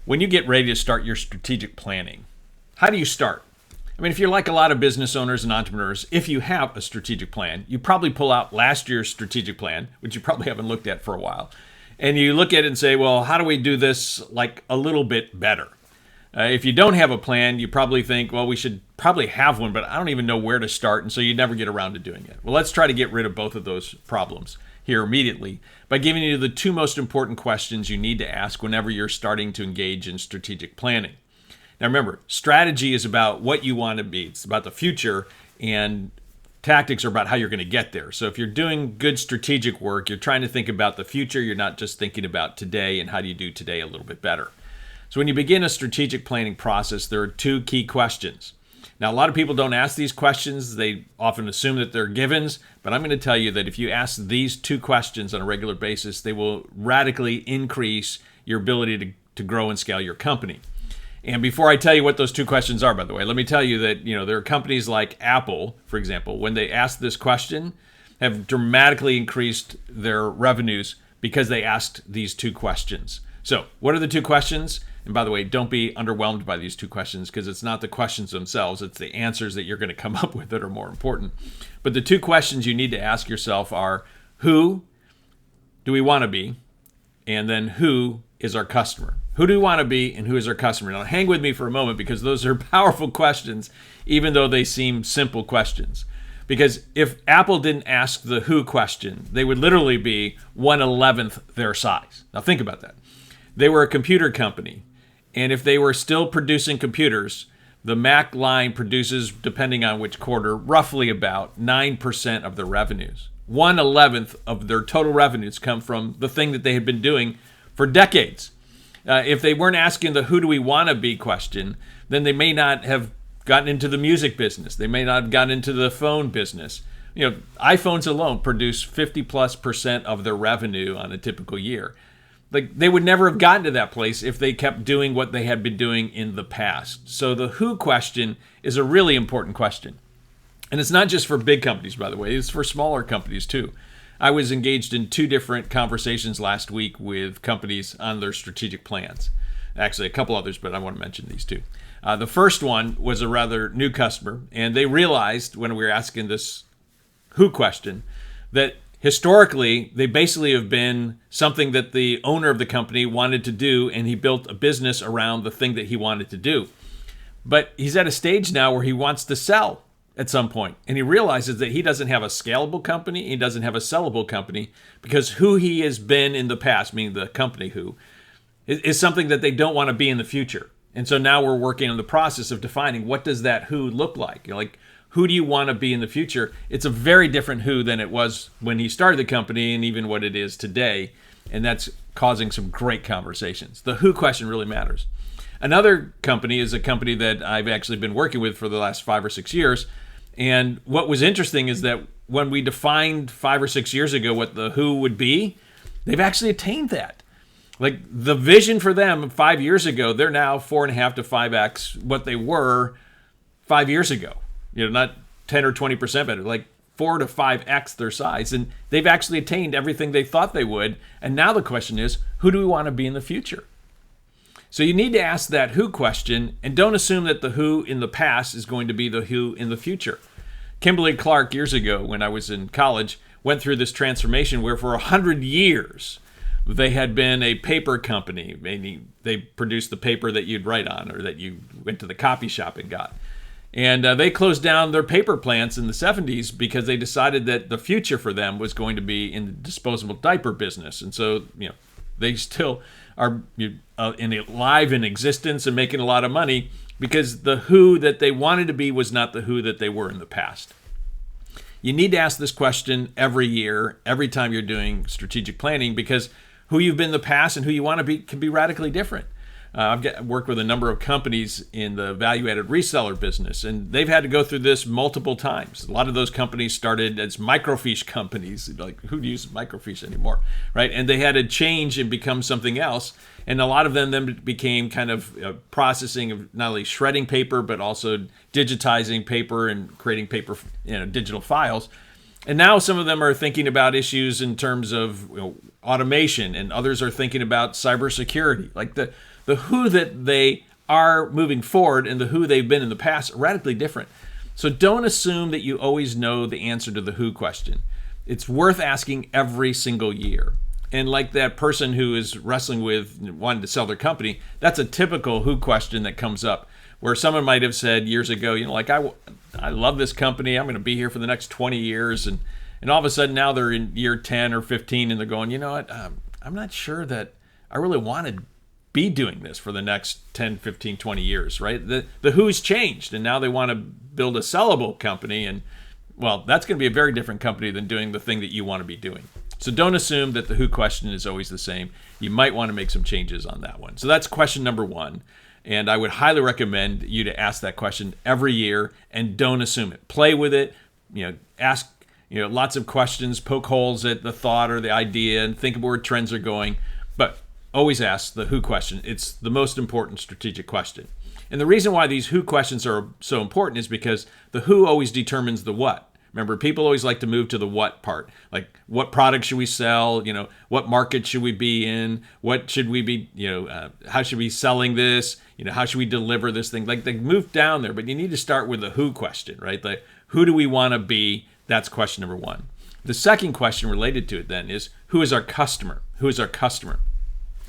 When you get ready to start your strategic planning, how do you start? I mean, if you're like a lot of business owners and entrepreneurs, if you have a strategic plan, you probably pull out last year's strategic plan, which you probably haven't looked at for a while, and you look at it and say, well, how do we do this like a little bit better? If you don't have a plan, you probably think, well, we should probably have one, but I don't even know where to start, and so you never get around to doing it. Well, let's try to get rid of both of those problems here immediately by giving you the two most important questions you need to ask whenever you're starting to engage in strategic planning. Now remember, strategy is about what you want to be. It's about the future, and tactics are about how you're going to get there. So if you're doing good strategic work, you're trying to think about the future. You're not just thinking about today and how do you do today a little bit better. So when you begin a strategic planning process, there are two key questions. Now, a lot of people don't ask these questions. They often assume that they're givens, but I'm going to tell you that if you ask these two questions on a regular basis, they will radically increase your ability to grow and scale your company. And before I tell you what those two questions are, by the way, let me tell you that there are companies like Apple, for example, when they ask this question, have dramatically increased their revenues because they asked these two questions. So what are the two questions? And by the way, don't be underwhelmed by these two questions because it's not the questions themselves, it's the answers that you're going to come up with that are more important. But the two questions you need to ask yourself are, who do we want to be? And then who is our customer? Who do we want to be and who is our customer? Now hang with me for a moment because those are powerful questions, even though they seem simple questions. Because if Apple didn't ask the who question, they would literally be 1/11th their size. Now think about that. They were a computer company. And if they were still producing computers, the Mac line produces, depending on which quarter, roughly about 9% of their revenues. 1/11th of their total revenues come from the thing that they had been doing for decades. If they weren't asking the who do we want to be question, then they may not have gotten into the music business. They may not have gotten into the phone business. iPhones alone produce 50+% of their revenue on a typical year. Like they would never have gotten to that place if they kept doing what they had been doing in the past. So the who question is a really important question. And it's not just for big companies, by the way. It's for smaller companies too. I was engaged in two different conversations last week with companies on their strategic plans. Actually, a couple others, but I want to mention these two. The first one was a rather new customer, and they realized when we were asking this who question that historically, they basically have been something that the owner of the company wanted to do, and he built a business around the thing that he wanted to do. But he's at a stage now where he wants to sell at some point, and he realizes that he doesn't have a scalable company, he doesn't have a sellable company, because who he has been in the past, meaning the company who, is something that they don't want to be in the future. And so now we're working on the process of defining what does that who look like. Who do you want to be in the future? It's a very different who than it was when he started the company and even what it is today. And that's causing some great conversations. The who question really matters. Another company is a company that I've actually been working with for the last 5 or 6 years. And what was interesting is that when we defined 5 or 6 years ago what the who would be, they've actually attained that. Like the vision for them 5 years ago, they're now 4.5 to 5x what they were 5 years ago. Not 10 or 20% better, like 4 to 5x their size. And they've actually attained everything they thought they would. And now the question is, who do we want to be in the future? So you need to ask that who question, and don't assume that the who in the past is going to be the who in the future. Kimberly Clark, years ago when I was in college, went through this transformation where for 100 years, they had been a paper company. Meaning they produced the paper that you'd write on or that you went to the copy shop and got. And they closed down their paper plants in the 70s because they decided that the future for them was going to be in the disposable diaper business. And so, they still are alive in existence and making a lot of money because the who that they wanted to be was not the who that they were in the past. You need to ask this question every year, every time you're doing strategic planning, because who you've been in the past and who you want to be can be radically different. I've worked with a number of companies in the value-added reseller business, and they've had to go through this multiple times. A lot of those companies started as microfiche companies. Like, who uses microfiche anymore, right? And they had to change and become something else. And a lot of them then became kind of processing of not only shredding paper, but also digitizing paper and creating paper, digital files. And now some of them are thinking about issues in terms of automation, and others are thinking about cybersecurity. Like the who that they are moving forward and the who they've been in the past are radically different. So don't assume that you always know the answer to the who question. It's worth asking every single year. And like that person who is wrestling with wanting to sell their company, that's a typical who question that comes up, where someone might have said years ago, like, I love this company. I'm going to be here for the next 20 years. And all of a sudden now they're in year 10 or 15 and they're going, you know what, I'm not sure that I really want to be doing this for the next 10, 15, 20 years, right? The who's changed, and now they want to build a sellable company. And, well, that's going to be a very different company than doing the thing that you want to be doing. So don't assume that the who question is always the same. You might want to make some changes on that one. So that's question number one. And I would highly recommend you to ask that question every year, and don't assume it. Play with it. Ask lots of questions, poke holes at the thought or the idea, and think of where trends are going. But always ask the who question. It's the most important strategic question. And the reason why these who questions are so important is because the who always determines the what. Remember, people always like to move to the what part. Like, what product should we sell? What market should we be in? What should we be, how should we be selling this? How should we deliver this thing? Like, they move down there, but you need to start with the who question, right? Like, who do we want to be? That's question number one. The second question related to it then is, who is our customer? Who is our customer?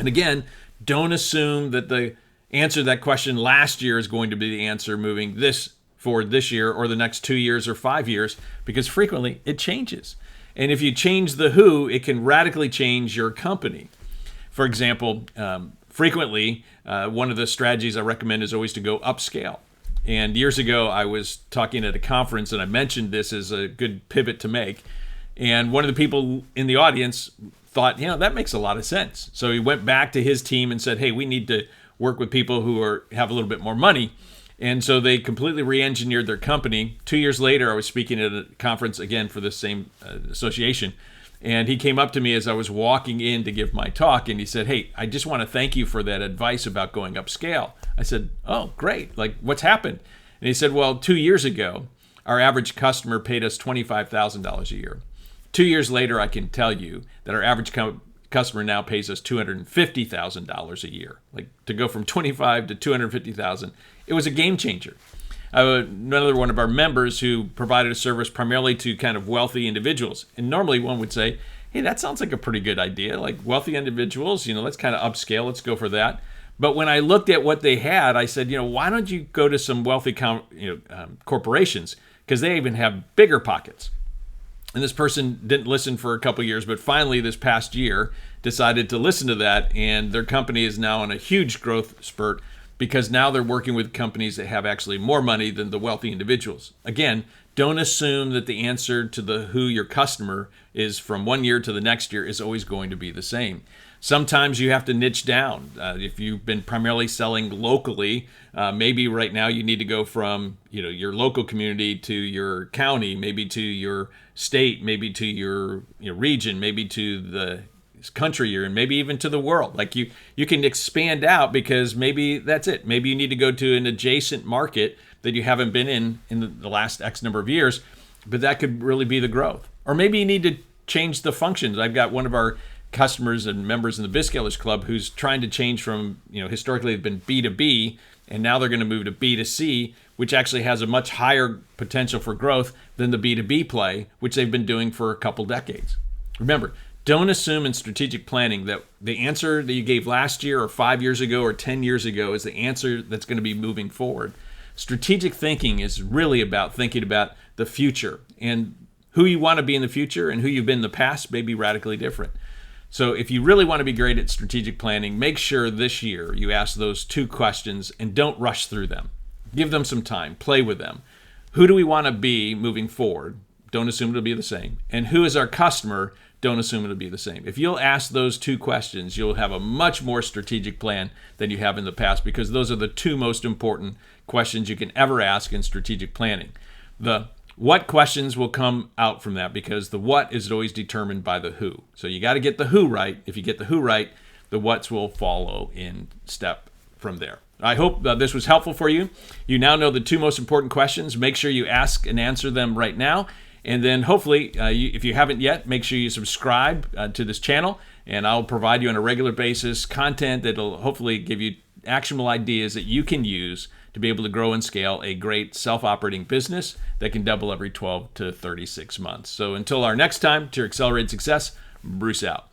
And again, don't assume that the answer to that question last year is going to be the answer moving this forward this year or the next 2 years or 5 years, because frequently it changes. And if you change the who, it can radically change your company. For example, frequently, one of the strategies I recommend is always to go upscale. And years ago, I was talking at a conference and I mentioned this as a good pivot to make. And one of the people in the audience thought, that makes a lot of sense. So he went back to his team and said, hey, we need to work with people who have a little bit more money. And so they completely re-engineered their company. 2 years later, I was speaking at a conference again for the same association. And he came up to me as I was walking in to give my talk, and he said, hey, I just want to thank you for that advice about going upscale. I said, oh, great. Like, what's happened? And he said, well, 2 years ago, our average customer paid us $25,000 a year. 2 years later, I can tell you that our average customer now pays us $250,000 a year. Like, to go from 25 to 250,000, it was a game changer. Another one of our members who provided a service primarily to kind of wealthy individuals. And normally one would say, hey, that sounds like a pretty good idea. Like, wealthy individuals, let's kind of upscale. Let's go for that. But when I looked at what they had, I said, why don't you go to some wealthy corporations? Because they even have bigger pockets. And this person didn't listen for a couple of years, but finally this past year decided to listen to that. And their company is now on a huge growth spurt, because now they're working with companies that have actually more money than the wealthy individuals. Again, don't assume that the answer to the who your customer is from 1 year to the next year is always going to be the same. Sometimes you have to niche down. If you've been primarily selling locally, maybe right now you need to go from your local community to your county, maybe to your state, maybe to your region, maybe to the country you're in, maybe even to the world. Like, you can expand out, because maybe that's it. Maybe you need to go to an adjacent market that you haven't been in the last X number of years, but that could really be the growth. Or maybe you need to change the functions. I've got one of our customers and members in the BizScalers Club who's trying to change from, historically they've been B2B, and now they're going to move to B2C, which actually has a much higher potential for growth than the B2B play, which they've been doing for a couple decades. Remember, don't assume in strategic planning that the answer that you gave last year or 5 years ago or 10 years ago is the answer that's going to be moving forward. Strategic thinking is really about thinking about the future, and who you want to be in the future and who you've been in the past may be radically different. So if you really want to be great at strategic planning, make sure this year you ask those two questions and don't rush through them. Give them some time, play with them. Who do we want to be moving forward? Don't assume it'll be the same. And who is our customer? Don't assume it'll be the same. If you'll ask those two questions, you'll have a much more strategic plan than you have in the past, because those are the two most important questions you can ever ask in strategic planning. The what questions will come out from that, because the what is always determined by the who. So you got to get the who right. If you get the who right, the whats will follow in step from there. I hope this was helpful for you. You now know the two most important questions. Make sure you ask and answer them right now. And then hopefully, if you haven't yet, make sure you subscribe to this channel And I'll provide you on a regular basis content that'll hopefully give you actionable ideas that you can use to be able to grow and scale a great self-operating business that can double every 12 to 36 months. So until our next time, to your accelerated success, Bruce out.